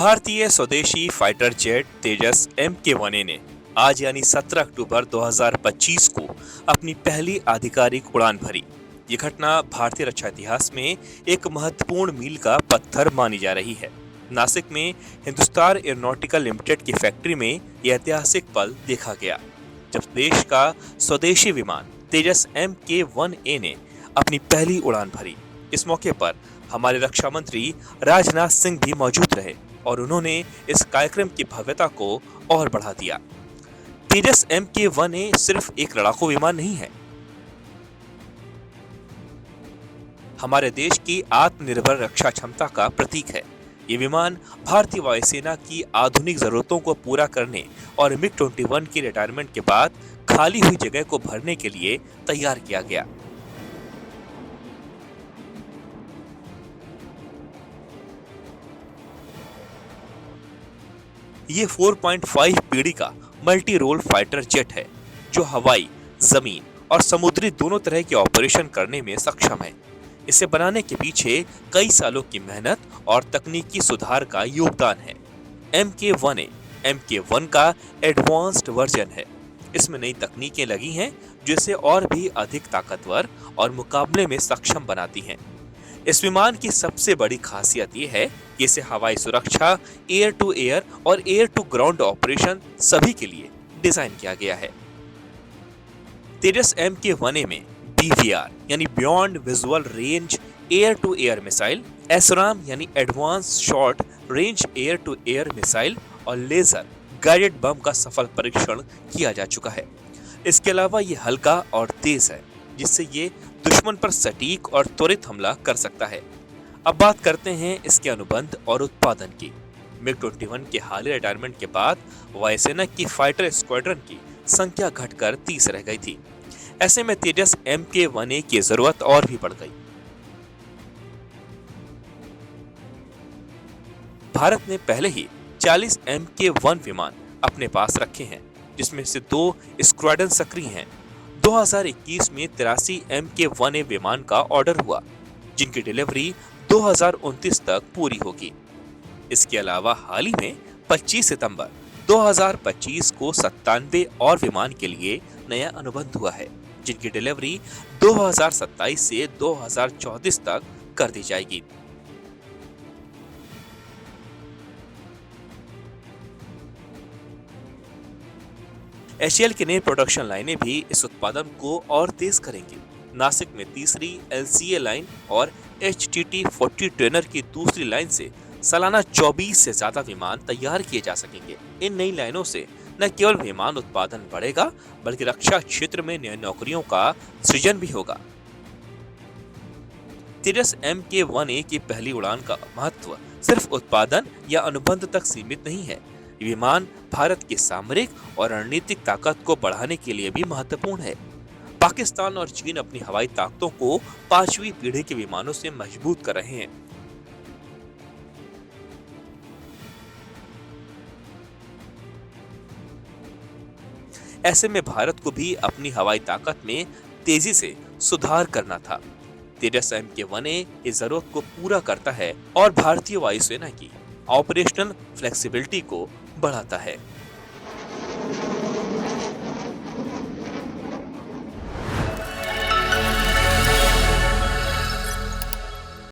भारतीय स्वदेशी fighter jet तेजस MK1A ने आज यानी 17 अक्टूबर 2025 को अपनी पहली आधिकारिक उड़ान भरी। ये घटना भारतीय रक्षा इतिहास में एक महत्वपूर्ण मील का पत्थर मानी जा रही है। नासिक में हिंदुस्तान एरोनॉटिकल लिमिटेड की फैक्ट्री में यह ऐतिहासिक पल देखा गया, जब देश का स्वदेशी विमान तेजस MK1A ने अपनी पहली उड़ान भरी। इस मौके पर हमारे रक्षा मंत्री राजनाथ सिंह भी मौजूद रहे और उन्होंने इस कार्यक्रम की भव्यता को और बढ़ा दिया। तेजस MK1A सिर्फ एक लड़ाकू विमान नहीं है, हमारे देश की आत्मनिर्भर रक्षा क्षमता का प्रतीक है। ये विमान भारतीय वायुसेना की आधुनिक जरूरतों को पूरा करने और MiG-21 की रिटायरमेंट के बाद खाली हुई जगह को भरने के लिए तैयार किया गया। ये 4.5 पीढ़ी का मल्टी रोल फाइटर जेट है, जो हवाई, जमीन और समुद्री दोनों तरह के ऑपरेशन करने में सक्षम है। इसे बनाने के पीछे कई सालों की मेहनत और तकनीकी सुधार का योगदान है। MK1A MK1 का एडवांस्ड वर्जन है। इसमें नई तकनीकें लगी हैं जो इसे और भी अधिक ताकतवर और मुकाबले में सक्षम बनाती हैं। इस विमान की सबसे बड़ी खासियत ये है कि इसे हवाई सुरक्षा, एयर टू एयर और एयर टू ग्राउंड ऑपरेशन सभी के लिए डिजाइन किया गया है। तेजस MK1A में BVR यानी beyond visual range air to air missile, SRAM यानी advance short range air to air missile और लेजर गाइडेड बम का सफल परीक्षण किया जा चुका है। इसके अलावा ये हल्का और तेज है, जिससे ये दुश्मन पर सटीक और त्वरित हमला कर सकता है। अब बात करते हैं इसके अनुबंध और उत्पादन की। MiG-21 के हालिया रिटायरमेंट के बाद वायुसेना की फाइटर स्क्वाड्रन की संख्या घटकर 30 रह गई थी। ऐसे में तेजस MK1A की जरूरत और भी बढ़ गई। भारत ने पहले ही 40 MK1 विमान अपने पास रखे हैं, जिसमें से 2 स्क्वाड्रन सक्रिय हैं। 2021 में 83 MK1A विमान का ऑर्डर हुआ, जिनकी डिलीवरी 2029 तक पूरी होगी। इसके अलावा हाल ही में 25 सितंबर 2025 को 97 और विमान के लिए नया अनुबंध हुआ है, जिनकी डिलीवरी 2027 से 2034 तक कर दी जाएगी। HAL की नई प्रोडक्शन लाइनें भी इस उत्पादन को और तेज करेंगी। नासिक में तीसरी LCA लाइन और HTT-40 ट्रेनर की दूसरी लाइन से सालाना 24 से ज्यादा विमान तैयार किए जा सकेंगे। इन नई लाइनों से न केवल विमान उत्पादन बढ़ेगा, बल्कि रक्षा क्षेत्र में नई नौकरियों का सृजन भी होगा। तेजस MK1A की पहली उड़ान का महत्व सिर्फ उत्पादन या अनुबंध तक सीमित नहीं है। ये विमान भारत की सामरिक और रणनीतिक ताकत को बढ़ाने के लिए भी महत्वपूर्ण है। पाकिस्तान और चीन अपनी हवाई ताकतों को 5वीं पीढ़ी के विमानों से मजबूत कर रहे हैं। ऐसे में भारत को भी अपनी हवाई ताकत में तेजी से सुधार करना था। तेजस MK1A इस जरूरत को पूरा करता है और भारतीय वायुसेना की ऑपरेशनल फ्लेक्सिबिलिटी को बढ़ाता है।